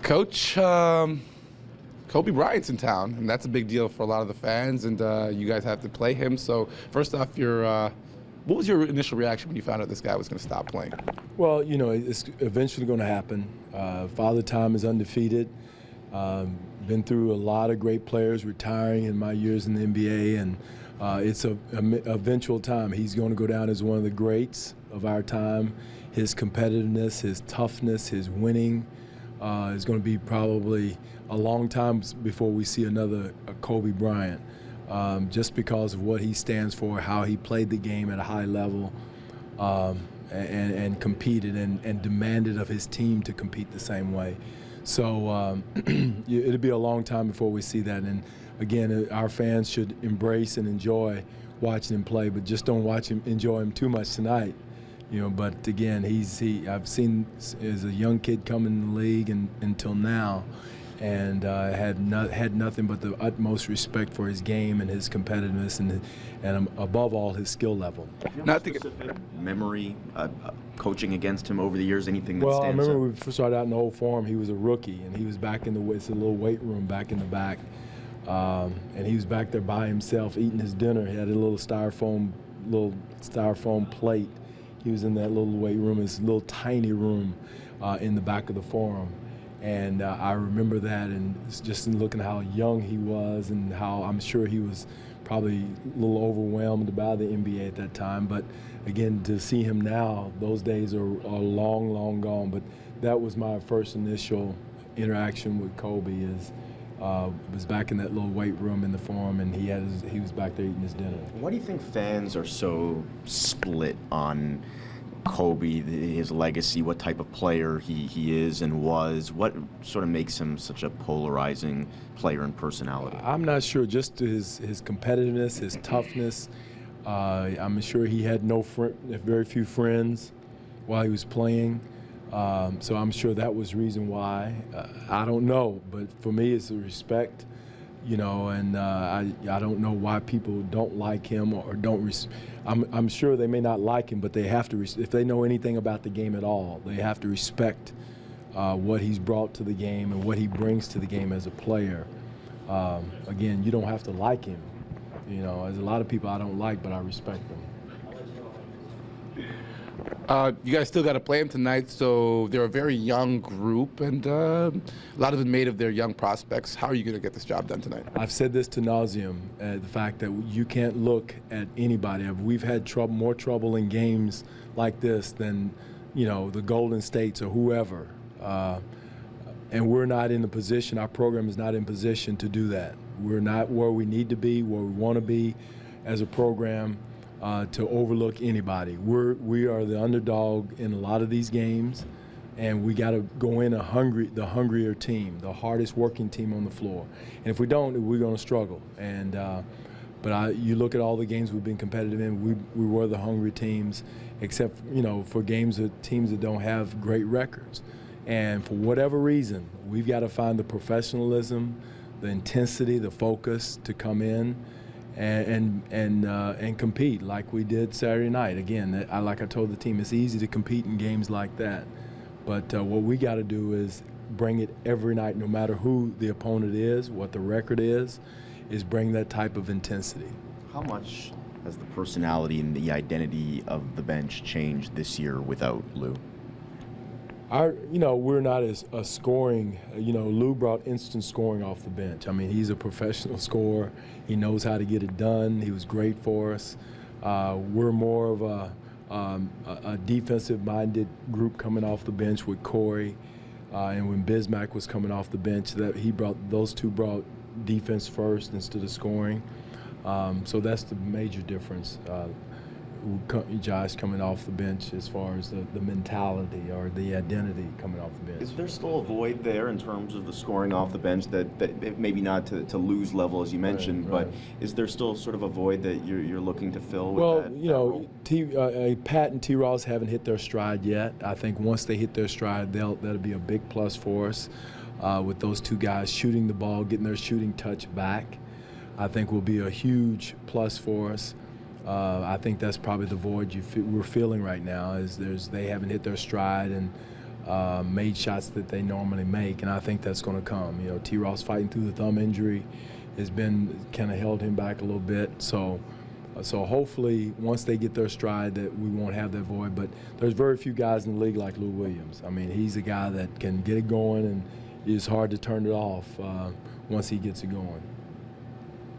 Coach, Kobe Bryant's in town, and that's a big deal for a lot of the fans, and you guys have to play him. So first off, what was your initial reaction when you found out this guy was going to stop playing? Well, it's eventually going to happen. Father Time is undefeated. Been through a lot of great players retiring in my years in the NBA, and it's a eventual time. He's going to go down as one of the greats of our time. His competitiveness, his toughness, his winning is going to be probably a long time before we see another Kobe Bryant, just because of what he stands for, how he played the game at a high level, and competed and demanded of his team to compete the same way. So it'll be a long time before we see that. And again, our fans should embrace and enjoy watching him play, but just don't enjoy him too much tonight. But again, I've seen as a young kid come in the league until now, and had nothing but the utmost respect for his game and his competitiveness and above all his skill level. Not specific memory coaching against him over the years, anything that stands Well, I remember up? when we first started out in the old forum, he was a rookie, and he was back in it's a little weight room back in the back, and he was back there by himself eating his dinner. He had a little styrofoam plate. He was in that little weight room, this little tiny room in the back of the forum. And I remember that, and just looking at how young he was and how I'm sure he was probably a little overwhelmed by the NBA at that time. But again, to see him now, those days are long, long gone. But that was my first initial interaction with Kobe. Was back in that little weight room in the forum, and he was back there eating his dinner. Why do you think fans are so split on Kobe, his legacy, what type of player he is and was? What sort of makes him such a polarizing player and personality? I'm not sure. Just his competitiveness, his toughness. I'm sure he had very few friends while he was playing. So I'm sure that was the reason why. I don't know, but for me it's the respect, and I don't know why people don't like him or don't. I'm sure they may not like him, but they have to. If they know anything about the game at all, they have to respect what he's brought to the game and what he brings to the game as a player. Again, you don't have to like him. There's a lot of people I don't like, but I respect them. You guys still got to play him tonight, so they're a very young group, and a lot of it made of their young prospects. How are you going to get this job done tonight? I've said this to nauseum, the fact that you can't look at anybody. We've had more trouble in games like this than, the Golden States or whoever. And we're not in the position, our program is not in position to do that. We're not where we need to be, where we want to be as a program. To overlook anybody. We are the underdog in a lot of these games, and we got to go in the hungrier team, the hardest working team on the floor. And if we don't, we're going to struggle. And but you look at all the games we've been competitive in, we were the hungry teams, except for teams that don't have great records. And for whatever reason, we've got to find the professionalism, the intensity, the focus to come in and compete like we did Saturday night. Again, like I told the team, it's easy to compete in games like that. But what we got to do is bring it every night, no matter who the opponent is, what the record is bring that type of intensity. How much has the personality and the identity of the bench changed this year without Lou? We're not as a scoring. Lou brought instant scoring off the bench. I mean, he's a professional scorer. He knows how to get it done. He was great for us. We're more of a defensive-minded group coming off the bench with Corey, and when Bismack was coming off the bench, those two brought defense first instead of scoring. So that's the major difference. Josh coming off the bench as far as the mentality or the identity coming off the bench. Is there still a void there in terms of the scoring off the bench that maybe not to lose level as you mentioned, right. But is there still sort of a void that you're looking to fill with well, that? Pat and T-Ross haven't hit their stride yet. I think once they hit their stride, that'll be a big plus for us with those two guys shooting the ball, getting their shooting touch back. I think will be a huge plus for us. I think that's probably the void we're feeling right now. They haven't hit their stride, and made shots that they normally make, and I think that's going to come. You know, T. Ross fighting through the thumb injury has been kind of held him back a little bit. So hopefully once they get their stride that we won't have that void. But there's very few guys in the league like Lou Williams. I mean, he's a guy that can get it going, and it's hard to turn it off once he gets it going.